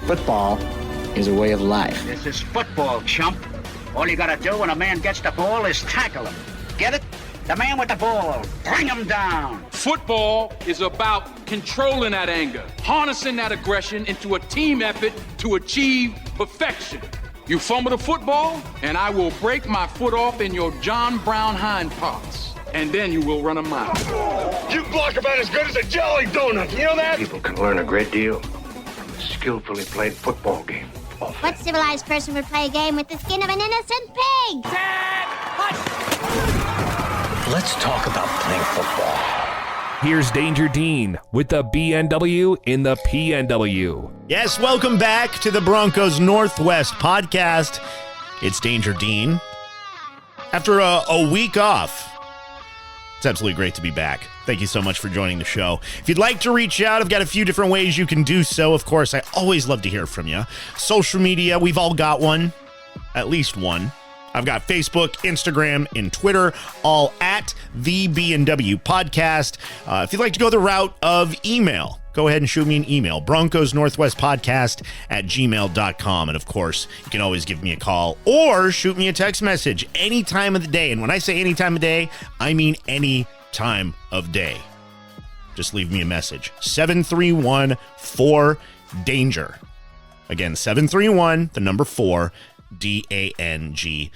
Football is a way of life. This is football, chump. All you gotta do when a man gets the ball is tackle him. Get it? The man with the ball. Bring him down. Football is about controlling that anger, harnessing that aggression into a team effort to achieve perfection. You fumble the football, and I will break my foot off in your John Brown hind parts. And then you will run a mile. You block about as good as a jelly donut. You know that? People can learn a great deal from a skillfully played football game. What civilized person would play a game with the skin of an innocent pig? Dad! Let's talk about playing football. Here's Danger Dean with the BNW in the PNW. Yes, welcome back to the Broncos Northwest podcast. It's Danger Dean. After a week off, it's absolutely great to be back. Thank you so much for joining the show. If you'd like to reach out, I've got a few different ways you can do so. Of course, I always love to hear from you. Social media, we've all got one, at least one. I've got Facebook, Instagram, and Twitter, all at the B&W Podcast. If you'd like to go the route of email, go ahead and shoot me an email, broncosnorthwestpodcast@gmail.com. And of course, you can always give me a call or shoot me a text message any time of the day. And when I say any time of day, I mean any time of day. Just leave me a message. 731-4-DANGER. Again, 731, the number 4, DANGER.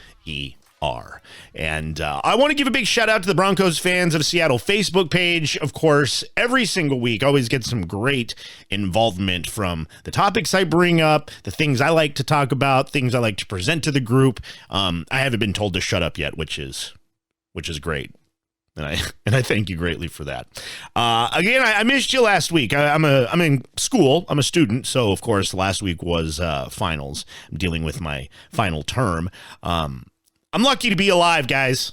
And I want to give a big shout out to the Broncos Fans of Seattle Facebook page. Of course, every single week, I always get some great involvement from the topics I bring up, the things I like to talk about, things I like to present to the group. I haven't been told to shut up yet, which is great. And I thank you greatly for that. Again, I missed you last week. I'm in school. I'm a student, so of course last week was finals. I'm dealing with my final term. I'm lucky to be alive, guys.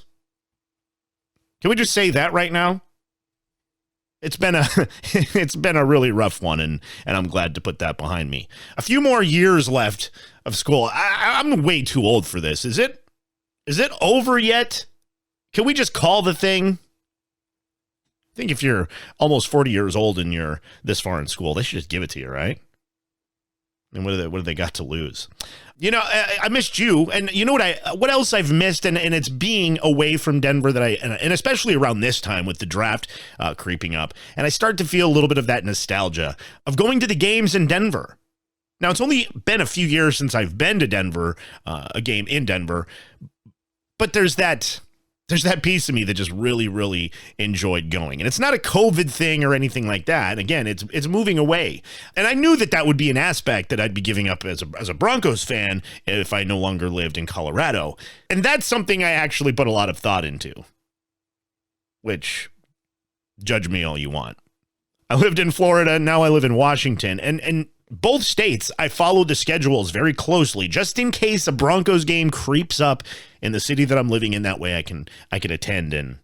Can we just say that right now? It's been a really rough one, and I'm glad to put that behind me. A few more years left of school. I'm way too old for this. Is it over yet? Can we just call the thing? I think if you're almost 40 years old and you're this far in school, they should just give it to you, right? And what do they got to lose? You know, I missed you, and you know what else I've missed, and it's being away from Denver and especially around this time with the draft creeping up, and I start to feel a little bit of that nostalgia of going to the games in Denver. Now, it's only been a few years since I've been to Denver, a game in Denver, but there's that piece of me that just really, really enjoyed going. And it's not a COVID thing or anything like that. Again, it's moving away. And I knew that would be an aspect that I'd be giving up as a Broncos fan if I no longer lived in Colorado. And that's something I actually put a lot of thought into, which, judge me all you want. I lived in Florida, now I live in Washington. And both states, I followed the schedules very closely, just in case a Broncos game creeps up in the city that I'm living in. That way I can attend and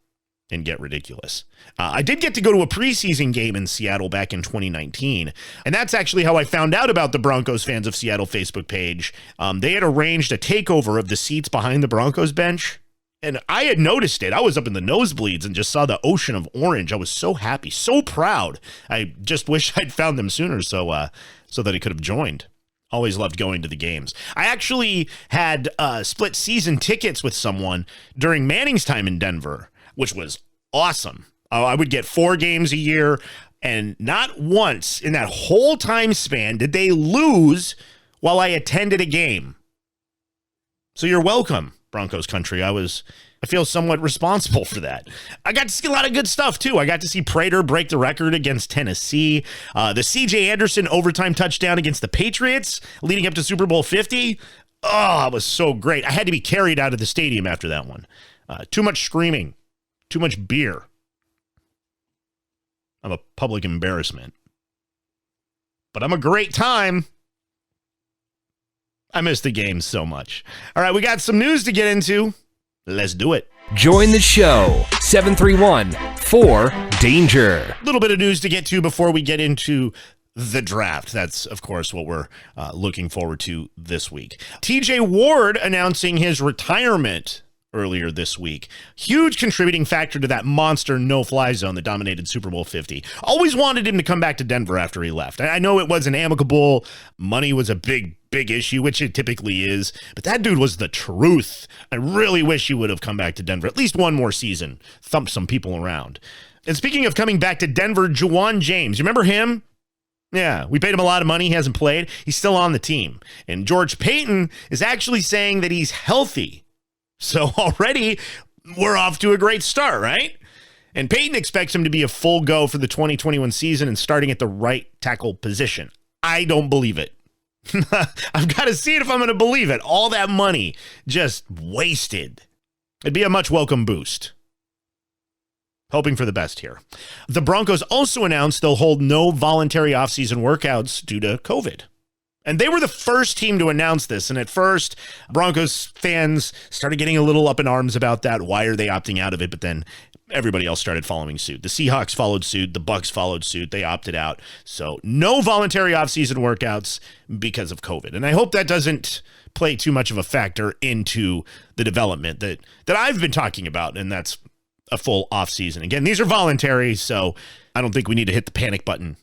get ridiculous. I did get to go to a preseason game in Seattle back in 2019, and that's actually how I found out about the Broncos Fans of Seattle Facebook page. They had arranged a takeover of the seats behind the Broncos bench, and I had noticed it. I was up in the nosebleeds and just saw the ocean of orange. I was so happy, so proud. I just wish I'd found them sooner so that I could have joined. Always loved going to the games. I actually had split season tickets with someone during Manning's time in Denver, which was awesome. I would get 4 games a year, and not once in that whole time span did they lose while I attended a game. So you're welcome, Broncos Country. I feel somewhat responsible for that. I got to see a lot of good stuff, too. I got to see Prater break the record against Tennessee. The C.J. Anderson overtime touchdown against the Patriots leading up to Super Bowl 50. Oh, it was so great. I had to be carried out of the stadium after that one. Too much screaming. Too much beer. I'm a public embarrassment. But I'm a great time. I miss the game so much. All right, we got some news to get into. Let's do it. Join the show. 731-4-DANGER. A little bit of news to get to before we get into the draft. That's, of course, what we're looking forward to this week. TJ Ward announcing his retirement earlier this week. Huge contributing factor to that monster no-fly zone that dominated Super Bowl 50. Always wanted him to come back to Denver after he left. I know it wasn't amicable. Money was a big issue, which it typically is. But that dude was the truth. I really wish he would have come back to Denver at least one more season. Thumped some people around. And speaking of coming back to Denver, Juwan James, you remember him? Yeah, we paid him a lot of money. He hasn't played. He's still on the team. And George Paton is actually saying that he's healthy. So already we're off to a great start, right? And Paton expects him to be a full go for the 2021 season and starting at the right tackle position. I don't believe it. I've got to see it if I'm going to believe it. All that money just wasted. It'd be a much welcome boost. Hoping for the best here. The Broncos also announced they'll hold no voluntary offseason workouts due to COVID. And they were the first team to announce this. And at first, Broncos fans started getting a little up in arms about that. Why are they opting out of it? But then everybody else started following suit. The Seahawks followed suit. The Bucs followed suit. They opted out. So no voluntary offseason workouts because of COVID. And I hope that doesn't play too much of a factor into the development that I've been talking about. And that's a full offseason. Again, these are voluntary, so I don't think we need to hit the panic button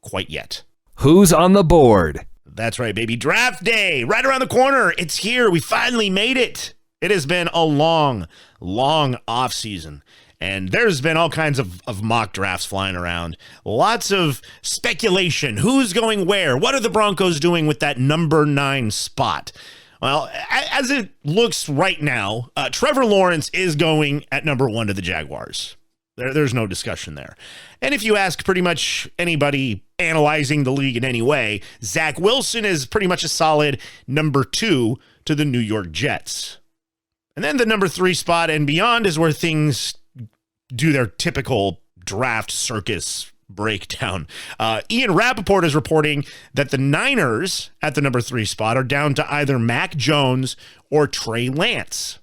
quite yet. Who's on the board? That's right, baby. Draft day, right around the corner. It's here. We finally made it. It has been a long offseason, and there's been all kinds of mock drafts flying around. Lots of speculation. Who's going where? What are the Broncos doing with that number 9 spot? Well, as it looks right now, Trevor Lawrence is going at number 1 to the Jaguars. There's no discussion there. And if you ask pretty much anybody analyzing the league in any way, Zach Wilson is pretty much a solid number 2 to the New York Jets. And then the number 3 spot and beyond is where things do their typical draft circus breakdown. Ian Rappaport is reporting that the Niners at the number 3 spot are down to either Mac Jones or Trey Lance.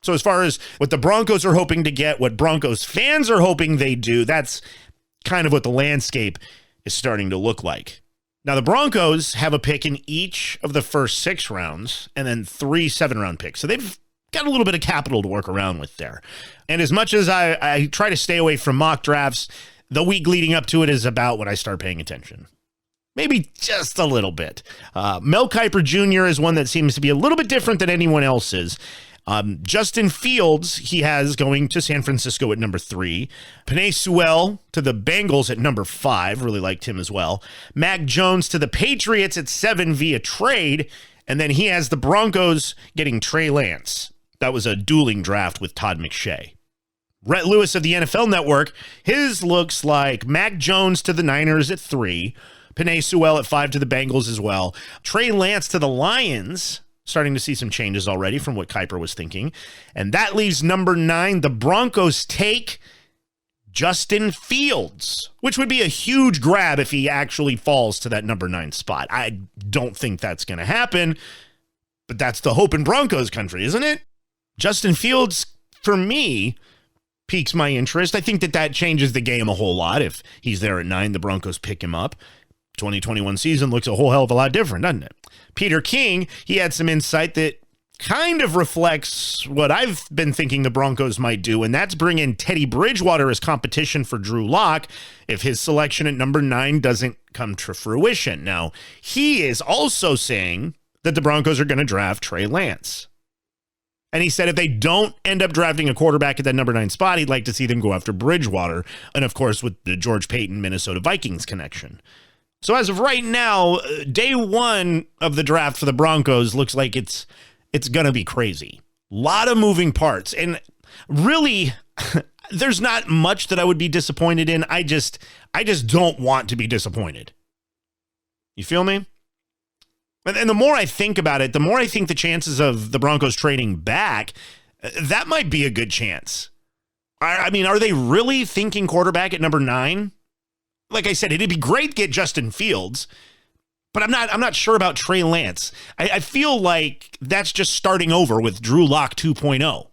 So as far as what the Broncos are hoping to get, what Broncos fans are hoping they do, that's kind of what the landscape is starting to look like. Now, the Broncos have a pick in each of the first 6 rounds and then 3 7-round picks. So they've got a little bit of capital to work around with there. And as much as I try to stay away from mock drafts, the week leading up to it is about when I start paying attention. Maybe just a little bit. Mel Kiper Jr. is one that seems to be a little bit different than anyone else's. Justin Fields, he has going to San Francisco at number 3. Penei Sewell to the Bengals at number 5. Really liked him as well. Mac Jones to the Patriots at 7 via trade. And then he has the Broncos getting Trey Lance. That was a dueling draft with Todd McShay. Rhett Lewis of the NFL Network, his looks like Mac Jones to the Niners at 3, Penei Sewell at 5 to the Bengals as well, Trey Lance to the Lions, starting to see some changes already from what Kiper was thinking, and that leaves number 9, the Broncos take Justin Fields, which would be a huge grab if he actually falls to that number 9 spot. I don't think that's going to happen, but that's the hope in Broncos country, isn't it? Justin Fields, for me, piques my interest. I think that changes the game a whole lot. If he's there at 9, the Broncos pick him up. 2021 season looks a whole hell of a lot different, doesn't it? Peter King, he had some insight that kind of reflects what I've been thinking the Broncos might do, and that's bring in Teddy Bridgewater as competition for Drew Lock if his selection at number 9 doesn't come to fruition. Now, he is also saying that the Broncos are going to draft Trey Lance. And he said if they don't end up drafting a quarterback at that number 9 spot, he'd like to see them go after Bridgewater. And of course, with the George Paton Minnesota Vikings connection. So as of right now, day 1 of the draft for the Broncos looks like it's going to be crazy. A lot of moving parts. And really, there's not much that I would be disappointed in. I just don't want to be disappointed. You feel me? And the more I think about it, the more I think the chances of the Broncos trading back, that might be a good chance. I mean, are they really thinking quarterback at number 9? Like I said, it'd be great to get Justin Fields, but I'm not sure about Trey Lance. I feel like that's just starting over with Drew Lock 2.0.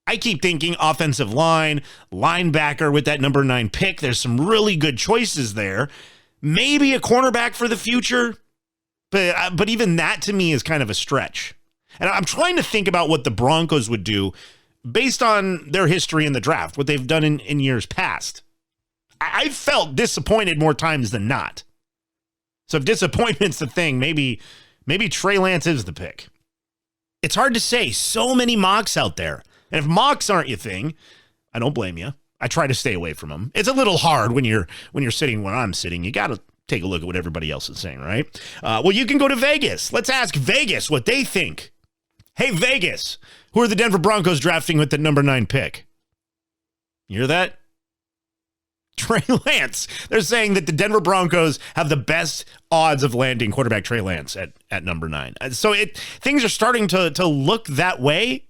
I keep thinking offensive line, linebacker with that number 9 pick. There's some really good choices there. Maybe a cornerback for the future. But even that to me is kind of a stretch. And I'm trying to think about what the Broncos would do based on their history in the draft, what they've done in years past. I felt disappointed more times than not. So if disappointment's the thing, maybe Trey Lance is the pick. It's hard to say. So many mocks out there. And if mocks aren't your thing, I don't blame you. I try to stay away from them. It's a little hard when you're sitting where I'm sitting. You got to take a look at what everybody else is saying, right? Well, you can go to Vegas. Let's ask Vegas what they think. Hey, Vegas, who are the Denver Broncos drafting with the number 9 pick? You hear that? Trey Lance. They're saying that the Denver Broncos have the best odds of landing quarterback Trey Lance at number 9. So things are starting to look that way,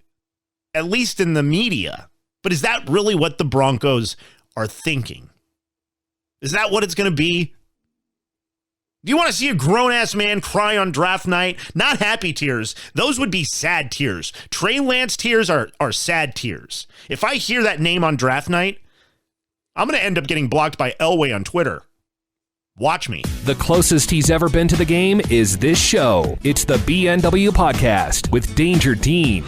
at least in the media. But is that really what the Broncos are thinking? Is that what it's going to be? Do you want to see a grown-ass man cry on draft night? Not happy tears. Those would be sad tears. Trey Lance tears are sad tears. If I hear that name on draft night, I'm going to end up getting blocked by Elway on Twitter. Watch me. The closest he's ever been to the game is this show. It's the BNW Podcast with Danger Dean.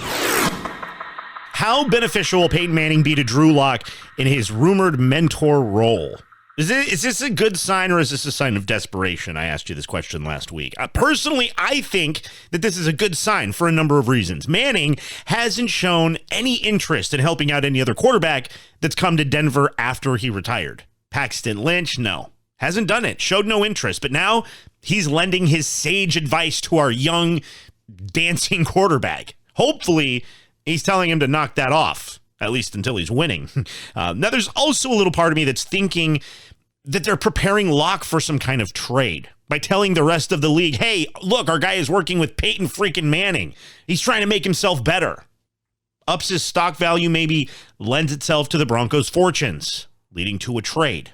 How beneficial will Peyton Manning be to Drew Lock in his rumored mentor role? Is this a good sign, or is this a sign of desperation? I asked you this question last week. Personally, I think that this is a good sign for a number of reasons. Manning hasn't shown any interest in helping out any other quarterback that's come to Denver after he retired. Paxton Lynch, no. Hasn't done it. Showed no interest. But now he's lending his sage advice to our young, dancing quarterback. Hopefully, he's telling him to knock that off, at least until he's winning. Now, there's also a little part of me that's thinking that they're preparing Locke for some kind of trade by telling the rest of the league, hey, look, our guy is working with Peyton freaking Manning. He's trying to make himself better. Ups his stock value, maybe lends itself to the Broncos' fortunes, leading to a trade.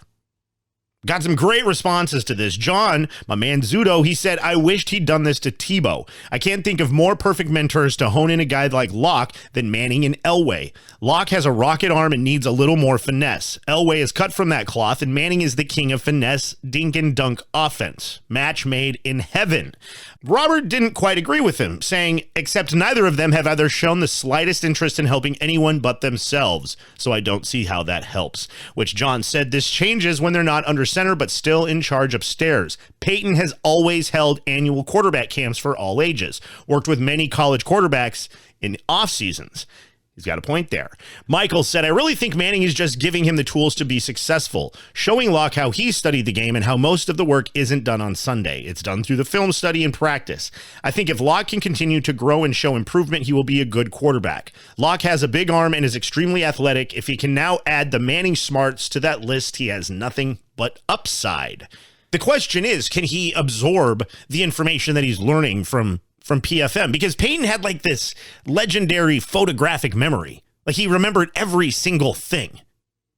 Got some great responses to this. John, my man Zudo, he said, I wished he'd done this to Tebow. I can't think of more perfect mentors to hone in a guy like Locke than Manning and Elway. Locke has a rocket arm and needs a little more finesse. Elway is cut from that cloth, and Manning is the king of finesse, dink and dunk offense. Match made in heaven. Robert didn't quite agree with him, saying, except neither of them have either shown the slightest interest in helping anyone but themselves, so I don't see how that helps. Which John said this changes when they're not under center, but still in charge upstairs. Peyton has always held annual quarterback camps for all ages, worked with many college quarterbacks in off seasons. He's got a point there. Michael said, I really think Manning is just giving him the tools to be successful, showing Locke how he studied the game and how most of the work isn't done on Sunday. It's done through the film study and practice. I think if Locke can continue to grow and show improvement, he will be a good quarterback. Locke has a big arm and is extremely athletic. If he can now add the Manning smarts to that list, he has nothing but upside. The question is, can he absorb the information that he's learning from PFM? Because Peyton had like this legendary photographic memory. Like he remembered every single thing.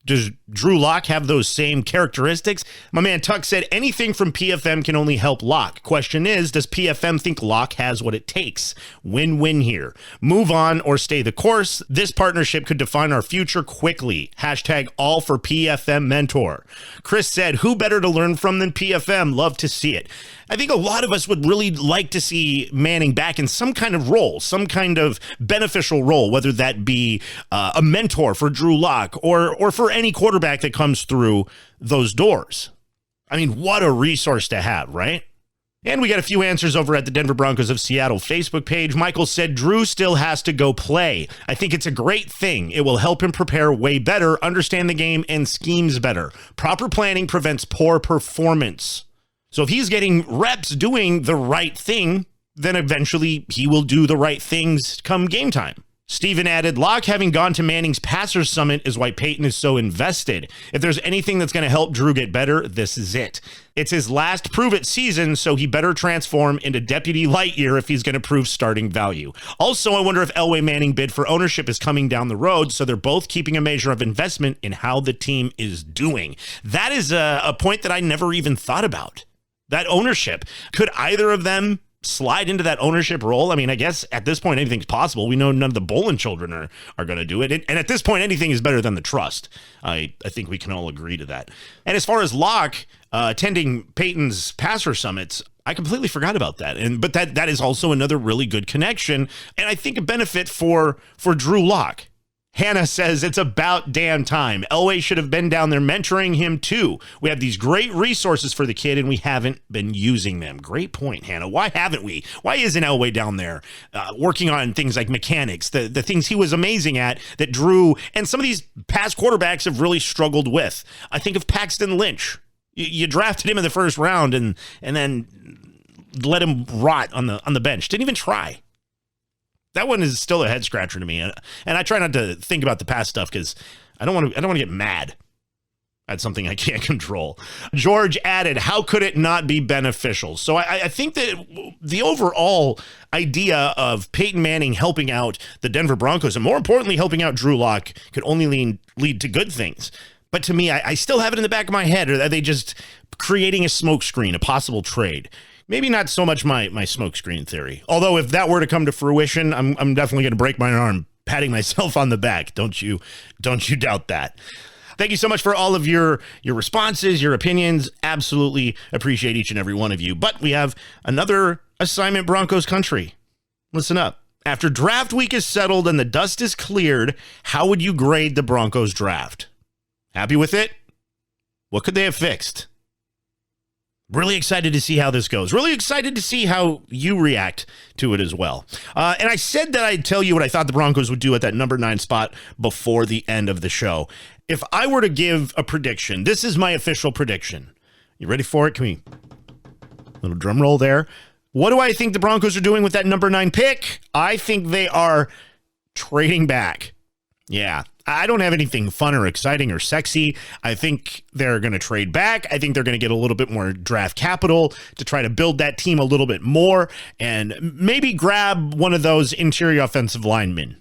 Does Drew Lock have those same characteristics? My man Tuck said anything from PFM can only help Lock. Question is, does PFM think Lock has what it takes? Win-win here. Move on or stay the course. This partnership could define our future quickly. Hashtag all for PFM mentor. Chris said, who better to learn from than PFM? Love to see it. I think a lot of us would really like to see Manning back in some kind of role, some kind of beneficial role, whether that be a mentor for Drew Lock or for any quarterback that comes through those doors. I mean, what a resource to have, right? And we got a few answers over at the Denver Broncos of Seattle Facebook page. Michael said, Drew still has to go play. I think it's a great thing. It will help him prepare way better, understand the game, and schemes better. Proper planning prevents poor performance. So if he's getting reps doing the right thing, then eventually he will do the right things come game time. Steven added, Locke having gone to Manning's Passer Summit is why Peyton is so invested. If there's anything that's going to help Drew get better, this is it. It's his last prove-it season, so he better transform into Deputy Lightyear if he's going to prove starting value. Also, I wonder if Elway Manning bid for ownership is coming down the road, so they're both keeping a measure of investment in how the team is doing. That is a point that I never even thought about. That ownership. Could either of them slide into that ownership role? I mean, I guess at this point, anything's possible. We know none of the Bolin children are going to do it. And at this point, anything is better than the trust. I think we can all agree to that. And as far as Locke attending Peyton's passer summits, I completely forgot about that. But that is also another really good connection, and I think a benefit for Drew Lock. Hannah says it's about damn time. Elway should have been down there mentoring him too. We have these great resources for the kid and we haven't been using them. Great point, Hannah. Why haven't we? Why isn't Elway down there working on things like mechanics, the things he was amazing at that Drew and some of these past quarterbacks have really struggled with? I think of Paxton Lynch. You drafted him in the first round and then let him rot on the bench. Didn't even try. That one is still a head scratcher to me, and I try not to think about the past stuff because I don't want to get mad at something I can't control. George added, "How could it not be beneficial?" So I think that the overall idea of Peyton Manning helping out the Denver Broncos, and more importantly, helping out Drew Lock, could only lead to good things. But to me, I still have it in the back of my head. Are they just creating a smokescreen, a possible trade? Maybe not so much my smokescreen theory. Although if that were to come to fruition, I'm definitely going to break my arm patting myself on the back. Don't you doubt that. Thank you so much for all of your responses, your opinions. Absolutely appreciate each and every one of you. But we have another Assignment Broncos Country. Listen up. After draft week is settled and the dust is cleared, how would you grade the Broncos draft? Happy with it? What could they have fixed? Really excited to see how this goes. Really excited to see how you react to it as well. And I said that I'd tell you what I thought the Broncos would do at that number 9 spot before the end of the show. If I were to give a prediction, this is my official prediction. You ready for it? Can we... Little drum roll there. What do I think the Broncos are doing with that number 9 pick? I think they are trading back. Yeah. I don't have anything fun or exciting or sexy. I think they're going to trade back. I think they're going to get a little bit more draft capital to try to build that team a little bit more and maybe grab one of those interior offensive linemen.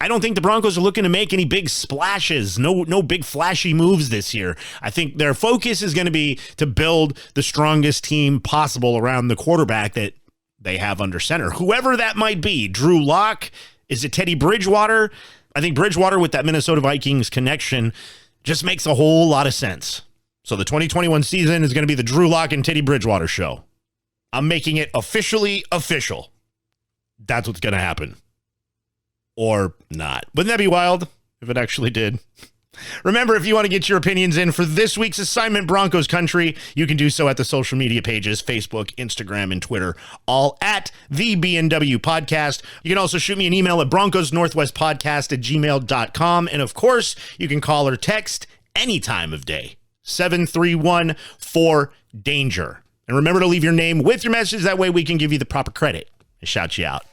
I don't think the Broncos are looking to make any big splashes, no big flashy moves this year. I think their focus is going to be to build the strongest team possible around the quarterback that they have under center. Whoever that might be, Drew Lock, is it Teddy Bridgewater? I think Bridgewater with that Minnesota Vikings connection just makes a whole lot of sense. So the 2021 season is going to be the Drew Lock and Teddy Bridgewater show. I'm making it officially official. That's what's going to happen. Or not. Wouldn't that be wild if it actually did? Remember, if you want to get your opinions in for this week's Assignment Broncos Country, you can do so at the social media pages, Facebook, Instagram, and Twitter, all at the BNW Podcast. You can also shoot me an email at broncosnorthwestpodcast@gmail.com. And of course, you can call or text any time of day, 731-4DANGER. And remember to leave your name with your message. That way we can give you the proper credit and shout you out.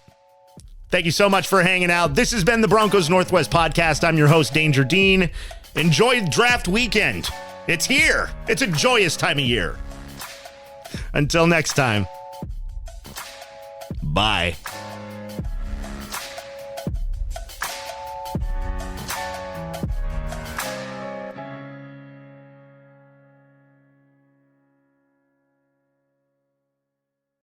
Thank you so much for hanging out. This has been the Broncos Northwest Podcast. I'm your host, Danger Dean. Enjoy draft weekend. It's here. It's a joyous time of year. Until next time. Bye.